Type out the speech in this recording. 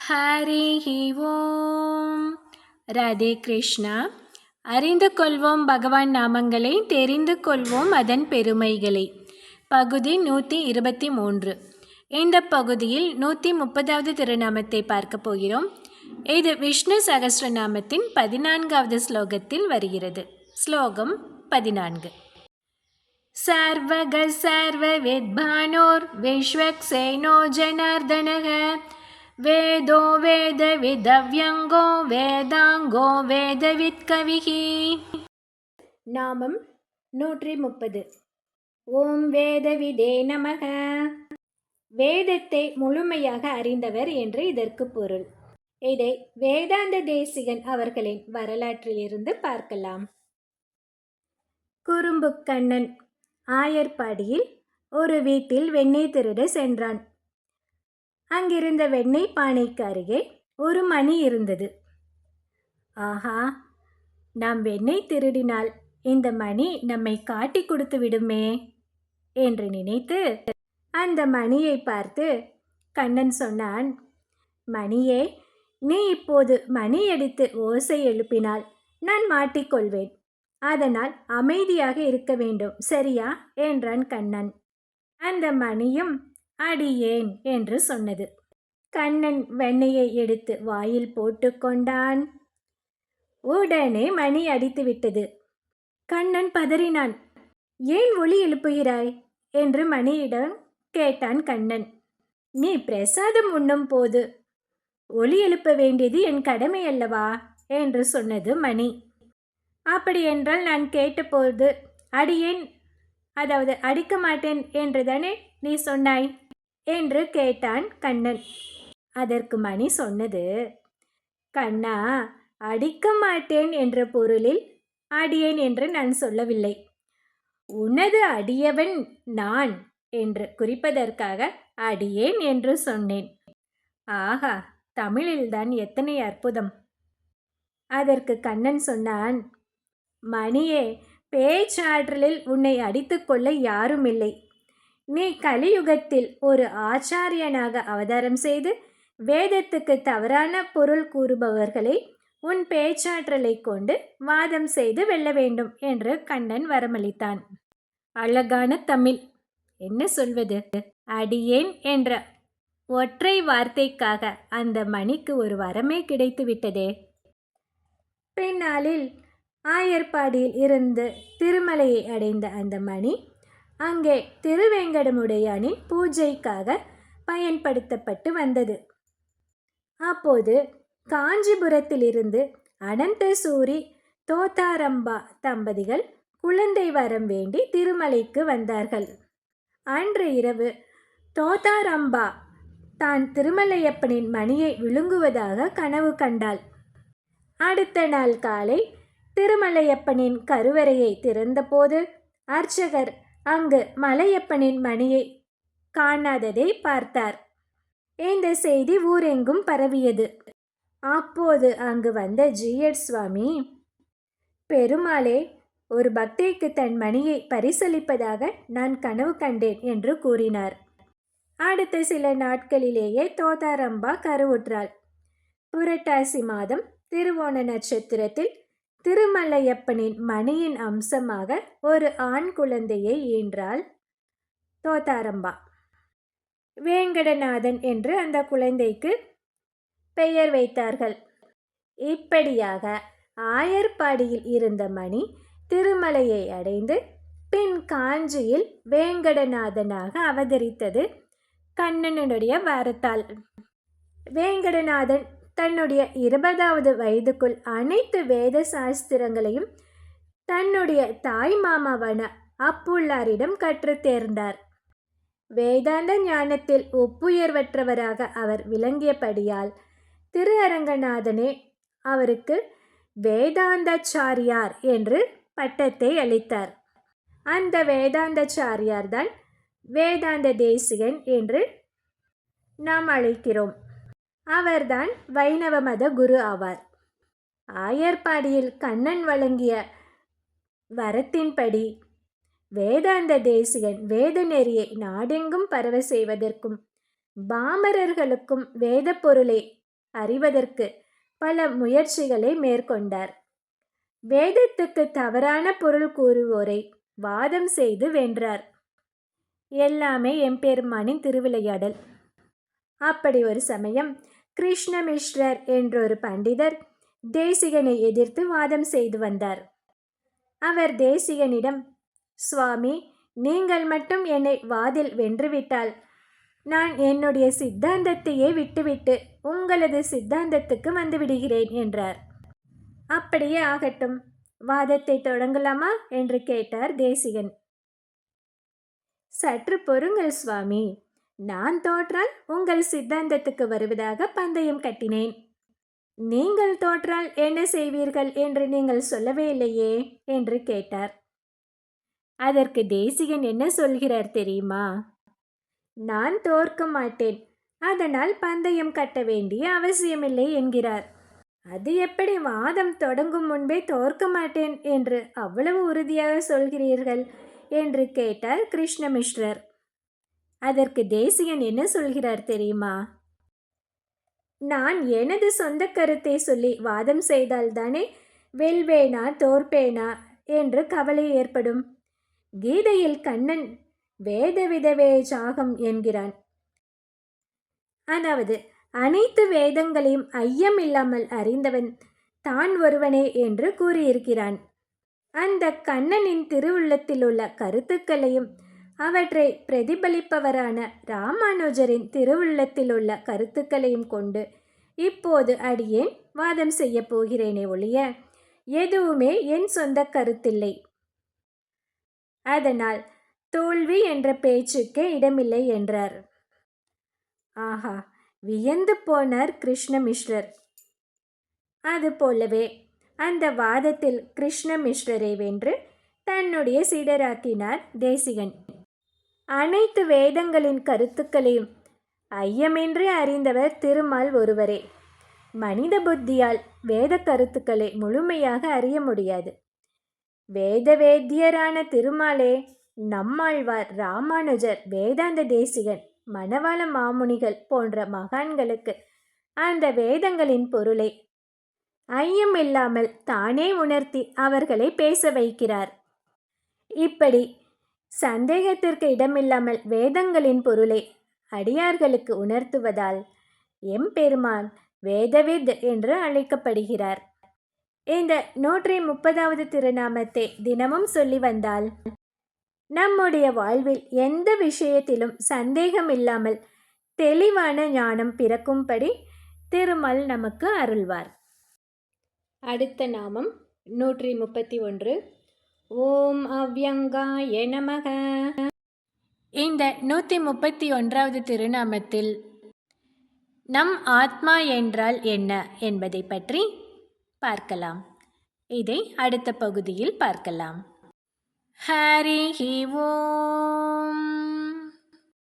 ஹரிஹி ஓம். ராதே கிருஷ்ணா. அறிந்து கொள்வோம் பகவான் நாமங்களை, தெரிந்து கொள்வோம் அதன் பெருமைகளை. பகுதி 123. இந்த பகுதியில் 130வது திருநாமத்தை பார்க்க போகிறோம். இது விஷ்ணு சகஸ்ரநாமத்தின் 14வது ஸ்லோகத்தில் வருகிறது. ஸ்லோகம் 14. சர்வக சர்வ வித்பானோர் விஸ்வக்சேனோ ஜனார்தனக வேதோ வேத விதவ்யங்கோ வேதாங்கோ வேதவித்கவிஹி. நாமம் 130. ஓம் வேதவிதே நமக. வேதத்தை முழுமையாக அறிந்தவர் என்று இதற்கு பொருள். இதை வேதாந்த தேசிகன் அவர்களின் வரலாற்றிலிருந்து பார்க்கலாம். குறும்புக்கண்ணன் ஆயர்பாடியில் ஒரு வீட்டில் வெண்ணெய் திருட சென்றான். அங்கிருந்த வெண்ணெய் பானைக்கு அருகே ஒரு மணி இருந்தது. ஆஹா, நாம் வெண்ணெய் திருடினால் இந்த மணி நம்மை காட்டி கொடுத்து விடுமே என்று நினைத்து அந்த மணியை பார்த்து கண்ணன் சொன்னான், மணியே, நீ இப்போது மணி அடித்து ஓசை எழுப்பினால் நான் மாட்டிக்கொள்வேன். அதனால் அமைதியாக இருக்க வேண்டும், சரியா என்றான் கண்ணன். அந்த மணியும் அடியேன் என்று சொன்னது. கண்ணன் வெண்ணெயை எடுத்து வாயில் போட்டு கொண்டான். உடனே மணி அடித்து விட்டது. கண்ணன் பதறினான். ஏன் ஒலி எழுப்புகிறாய் என்று மணியிடம் கேட்டான் கண்ணன். நீ பிரசாதம் உண்ணும் போது ஒலி எழுப்ப வேண்டியது என் கடமை அல்லவா என்று சொன்னது மணி. அப்படியென்றால் நான் கேட்டபோது அடியேன், அதாவது அடிக்க மாட்டேன் என்றுதானே நீ சொன்னாய் என்று கேட்டான் கண்ணன். அதற்கு மணி சொன்னது, கண்ணா, அடிக்க மாட்டேன் என்ற பொருளில் அடியேன் என்று நான் சொல்லவில்லை. உனது அடியவன் நான் என்று குறிப்பதற்காக அடியேன் என்று சொன்னேன். ஆஹா, தமிழில்தான் எத்தனை அற்புதம். அதற்கு கண்ணன் சொன்னான், மணியே, பேச்சாற்றலில் உன்னை அடித்துக்கொள்ள யாரும் இல்லை. நீ கலியுகத்தில் ஒரு ஆச்சாரியனாக அவதாரம் செய்து வேதத்துக்கு தவறான பொருள் கூறுபவர்களை உன் பேச்சாற்றலை கொண்டு வாதம் செய்து வெல்ல வேண்டும் என்று கண்ணன் வரமளித்தான். அழகான தமிழ், என்ன சொல்வது? அடியேன் என்ற ஒற்றை வார்த்தைக்காக அந்த மணிக்கு ஒரு வரமே கிடைத்து விட்டதே. பின்னாளில் ஆயர்பாடியில் இருந்து திருமலையை அடைந்த அந்த மணி அங்கே திருவேங்கடமுடையானின் பூஜைக்காக பயன்படுத்தப்பட்டு வந்தது. அப்போது காஞ்சிபுரத்திலிருந்து அனந்தசூரி தோத்தாரம்பா தம்பதிகள் குழந்தை வரம் வேண்டி திருமலைக்கு வந்தார்கள். அன்று இரவு தோத்தாரம்பா தான் திருமலையப்பனின் மணியை விழுங்குவதாக கனவு கண்டாள். அடுத்த நாள் காலை திருமலையப்பனின் கருவறையை திறந்தபோது அர்ச்சகர் அங்கு மலையப்பனின் மணியை காணாததை பார்த்தார். இந்த செய்தி ஊரெங்கும் பரவியது. அப்போது அங்கு வந்த ஜிஎட் சுவாமி, பெருமாளே, ஒரு பக்திக்கு தன் மணியை பரிசளிப்பதாக நான் கனவு கண்டேன் என்று கூறினார். அடுத்த சில நாட்களிலேயே தோதாரம்பா கருவுற்றாள். புரட்டாசி மாதம் திருவோண நட்சத்திரத்தில் திருமலையப்பனின் மணியின் அம்சமாக ஒரு ஆண் குழந்தையை ஈன்றாள் தோத்தாரம்பா. வேங்கடநாதன் என்று அந்த குழந்தைக்கு பெயர் வைத்தார்கள். இப்படியாக ஆயர்பாடியில் இருந்த மணி திருமலையை அடைந்து பின் காஞ்சியில் வேங்கடநாதனாக அவதரித்தது கண்ணனுடைய வரத்தால். வேங்கடநாதன் தன்னுடைய 20வது வயதுக்குள் அனைத்து வேத சாஸ்திரங்களையும் தன்னுடைய தாய் மாமாவான அப்புள்ளாரிடம் கற்று தேர்ந்தார். வேதாந்த ஞானத்தில் ஒப்புயர்வற்றவராக அவர் விளங்கியபடியால் திரு அரங்கநாதனே அவருக்கு வேதாந்தாச்சாரியார் என்று பட்டத்தை அளித்தார். அந்த வேதாந்தாச்சாரியார் தான் வேதாந்த தேசிகன் என்று நாம் அழைக்கிறோம். அவர்தான் வைணவ மத குரு ஆவார். ஆயர்பாடியில் கண்ணன் வழங்கிய வரத்தின்படி வேதாந்த தேசிகன் வேத நெறியை நாடெங்கும் பரவ செய்வதற்கும் பாமரர்களுக்கும் வேத பொருளை அறிவதற்கு பல முயற்சிகளை மேற்கொண்டார். வேதத்துக்கு தவறான பொருள் கூறுவோரை வாதம் செய்து வென்றார். எல்லாமே எம்பெருமானின் திருவிளையாடல். அப்படி ஒரு சமயம் கிருஷ்ணமிஸ்ரர் என்றொரு பண்டிதர் தேசிகனை எதிர்த்து வாதம் செய்து வந்தார். அவர் தேசிகனிடம், சுவாமி, நீங்கள் மட்டும் என்னை வாதில் வென்றுவிட்டால் நான் என்னுடைய சித்தாந்தத்தையே விட்டுவிட்டு உங்களது சித்தாந்தத்துக்கு வந்துவிடுகிறேன் என்றார். அப்படியே ஆகட்டும், வாதத்தை தொடங்கலாமா என்று கேட்டார் தேசிகன். சற்று பொறுங்கள் சுவாமி, நான் தோற்றால் உங்கள் சித்தாந்தத்துக்கு வருவதாக பந்தயம் கட்டினேன். நீங்கள் தோற்றால் என்ன செய்வீர்கள் என்று நீங்கள் சொல்லவே இல்லையே என்று கேட்டார். அதற்கு தேசிகன் என்ன சொல்கிறார் தெரியுமா? நான் தோற்க மாட்டேன், அதனால் பந்தயம் கட்ட வேண்டிய அவசியமில்லை என்கிறார். அது எப்படி வாதம் தொடங்கும் முன்பே தோற்க மாட்டேன் என்று அவ்வளவு உறுதியாக சொல்கிறீர்கள் என்று கேட்டார் கிருஷ்ணமிஸ்ரர். அதற்கு தேசிகன் என்ன சொல்கிறார் தெரியுமா? நான் எனது சொந்த கருத்தை சொல்லி வாதம் செய்தால்தானே வெல்வேனா தோற்பேனா என்று கவலை ஏற்படும். கீதையில் கண்ணன் வேதவிதவே ஜாகம் என்கிறான். அதாவது அனைத்து வேதங்களையும் ஐயமில்லாமல் அறிந்தவன் தான் ஒருவனே என்று கூறியிருக்கிறான். அந்த கண்ணனின் திருவுள்ளத்தில் உள்ள கருத்துக்களையும் அவற்றை பிரதிபலிப்பவரான ராமானுஜரின் திருவுள்ளத்தில் உள்ள கருத்துக்களையும் கொண்டு இப்போது அடியேன் வாதம் செய்ய போகிறேனே ஒழிய எதுவுமே என் சொந்த கருத்தில்லை. அதனால் தோல்வி என்ற பேச்சுக்கே இடமில்லை என்றார். ஆஹா, வியந்து போனார் கிருஷ்ணமிஸ்ரர். அதுபோலவே அந்த வாதத்தில் கிருஷ்ணமிஸ்ரரை வென்று தன்னுடைய சீடராக்கினார் தேசிகன். அனைத்து வேதங்களின் கருத்துக்களையும் ஐயமின்றி அறிந்தவர் திருமால் ஒருவரே. மனித புத்தியால் வேத கருத்துக்களை முழுமையாக அறிய முடியாது. வேதவேத்தியரான திருமாலே நம்மாழ்வார், ராமானுஜர், வேதாந்த தேசிகன், மணவாள மாமுனிகள் போன்ற மகான்களுக்கு அந்த வேதங்களின் பொருளை ஐயமில்லாமல் தானே உணர்த்தி அவர்களை பேச வைக்கிறார். இப்படி சந்தேகத்திற்கு இடமில்லாமல் வேதங்களின் பொருளை அடியார்களுக்கு உணர்த்துவதால் எம்பெருமான் வேதவித் என்று அழைக்கப்படுகிறார். இந்த 130வது திருநாமத்தை தினமும் சொல்லி வந்தால் நம்முடைய வாழ்வில் எந்த விஷயத்திலும் சந்தேகம் இல்லாமல் தெளிவான ஞானம் பிறக்கும்படி திருமால் நமக்கு அருள்வார். அடுத்த நாமம் 131. ஓம் அவ்யங்காய நமக. இந்த 131வது திருநாமத்தில் நம் ஆத்மா என்றால் என்ன என்பதை பற்றி பார்க்கலாம். இதை அடுத்த பகுதியில் பார்க்கலாம். ஹரி ஓம்.